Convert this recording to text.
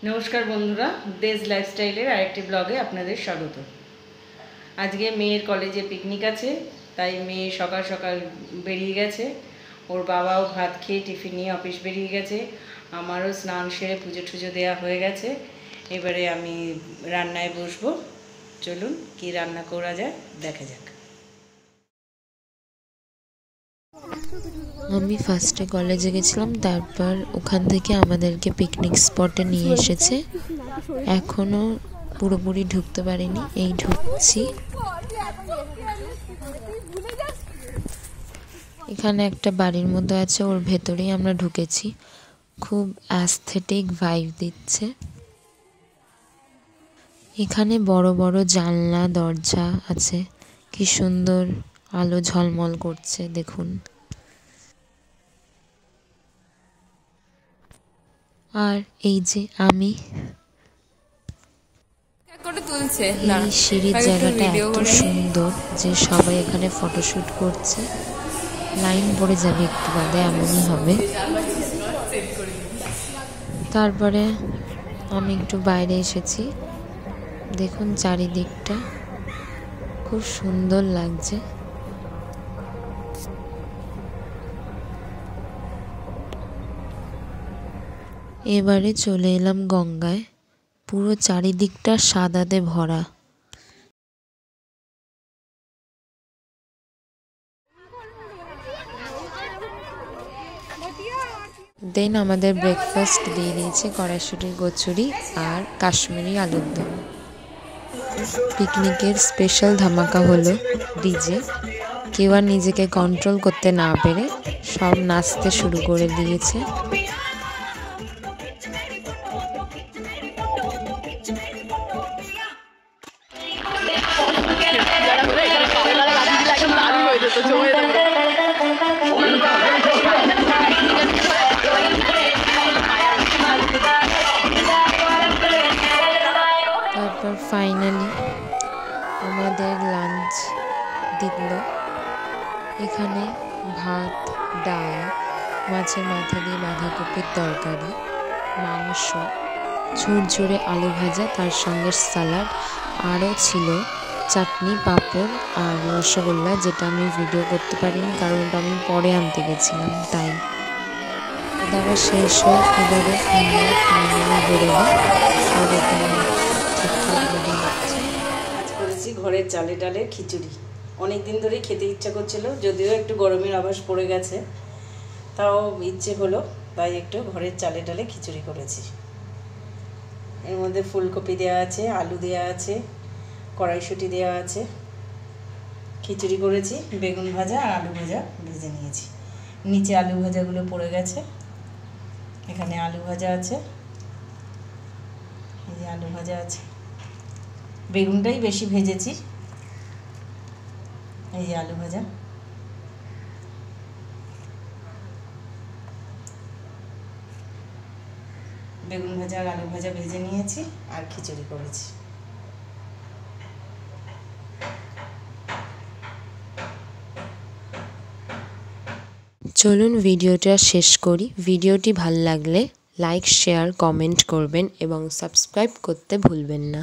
নমস্কার বন্ধুরা, দেশ লাইফস্টাইলের আরেকটি ব্লগে আপনাদের স্বাগত। আজকে মেয়ের কলেজে পিকনিক আছে, তাই মেয়ে সকাল সকাল বেরিয়ে গেছে। ওর বাবাও ভাত খেয়ে টিফিন নিয়ে অফিস বেরিয়ে গেছে। আমারও স্নান সেরে পুজো টুজো দেওয়া হয়ে গেছে। এবারে আমি রান্নায় বসবো। চলুন কি রান্না করা যায় দেখা যাক। আমি ফার্স্টে কলেজে গেছিলাম, তারপর ওখান থেকে আমাদেরকে পিকনিক স্পটে নিয়ে এসেছে। এখনো পুরোপুরি ঢুকতে পারিনি, এই ঢুকছি। এখানে একটা বাড়ির মতো আছে, ওর ভেতরেই আমরা ঢুকেছি। খুব অ্যাস্থেটিক ভাইব দিচ্ছে। এখানে বড় বড় জানলা দরজা আছে, কি সুন্দর আলো ঝলমল করছে দেখুন। আর এই যে আমি, এই সিঁড়ির জায়গাটা এত সুন্দর যে সবাই এখানে ফটোশুট করছে। লাইন পড়ে যাবে একটু বাদে, এমনই হবে। তারপরে আমি একটু বাইরে এসেছি, দেখুন চারিদিকটা খুব সুন্দর লাগছে। এবারে চলে এলাম গঙ্গায়। পুরো চারিদিকটা সাদাতে ভরা। দেন আমাদের ব্রেকফাস্ট দিয়ে দিয়েছে কড়াইশুঁটির কচুরি আর কাশ্মীরি আলুর দম। পিকনিকের স্পেশাল ধামাকা হলো ডিজে। কেউ আর নিজেকে কন্ট্রোল করতে না পেরে সব নাচতে শুরু করে দিয়েছে। তারপর ফাইনালি আমাদের লাঞ্চ দিল। এখানে ভাত, ডাল, মাছের মাথা দিয়ে বাঁধাকপির তরকারি, মাংস, ঝুরঝুরে আলু ভাজা, তার সঙ্গে সালাড, আরও ছিল চাটনি, পাঁপড় আর রসগোল্লা, যেটা আমি ভিডিও করতে পারিনি কারণ ওটা আমি পরে আনতে গেছিলাম। তাই দাবার শেষ হয়ে এবারে আমরা ফাইনালি বেরোবো। সব এখানে ঠিকঠাক রেডি হচ্ছে। করেছি ঘরের চালে ডালে খিচুড়ি। অনেক দিন ধরেই খেতে ইচ্ছা করছিল, যদিও একটু গরমের আভাস পড়ে গেছে, তাও ইচ্ছে হলো, তাই একটু ঘরের চালে ডালে খিচুড়ি করেছি। এর মধ্যে ফুলকপি দেওয়া আছে, আলু দেওয়া আছে, কড়াইশুঁটি দেওয়া আছে। খিচুড়ি করেছি, বেগুন ভাজা আর আলু ভাজা ভেজে নিয়েছি। নিচে আলু ভাজাগুলো পড়ে গেছে, এখানে আলু ভাজা আছে, এই যে আলু ভাজা আছে। বেগুনটাই বেশি ভেজেছি। এই যে আলু ভাজা, বেগুন ভাজা আর আলু ভাজা ভেজে নিয়েছি আর খিচুড়ি করেছি। চলুন ভিডিওটা শেষ করি। ভিডিওটি ভালো লাগলে লাইক, শেয়ার, কমেন্ট করবেন এবং সাবস্ক্রাইব করতে ভুলবেন না।